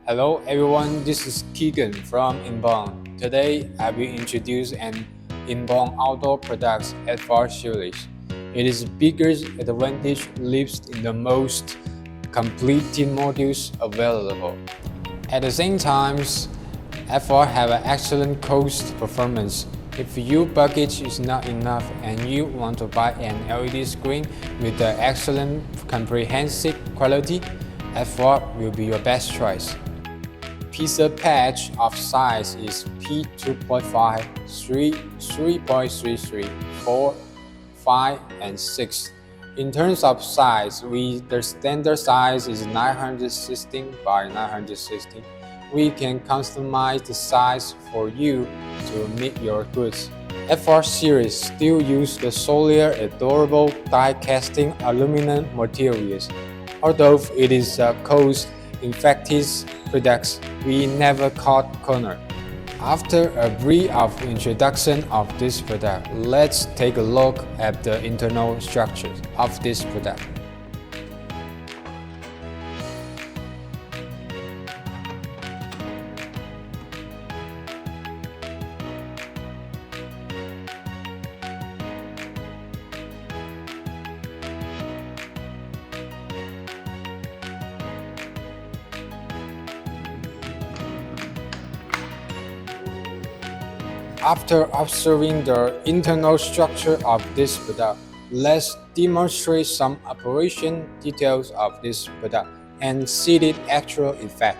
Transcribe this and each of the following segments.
Hello everyone, this is Keegan from Enbon. Today I will introduce an Enbon outdoor products FR series. Its biggest advantage lies in the most complete team modules available. At the same time, FR have an excellent cost performance. If your budget is not enough and you want to buy an LED screen with the excellent comprehensive quality, FR will be your best choice. Pizza patch of size is P2.5, 3, 3.33, 4, 5, and 6. In terms of size, the standard size is 916 by 916. We can customize the size for you to meet your goods. FR Series still use the solar adorable die casting aluminum materials. Although it is a cost-effective product, we never cut corner. After a brief introduction of this product, let's take a look at the internal structure of this product. After observing the internal structure of this product, let's demonstrate some operation details of this product and see its actual effect.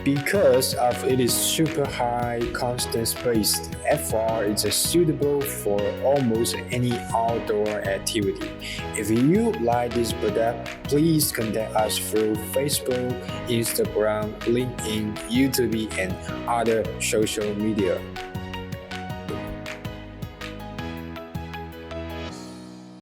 Because of its super high constant space, FR is suitable for almost any outdoor activity. If you like this product, please contact us through Facebook, Instagram, LinkedIn, YouTube, and other social media.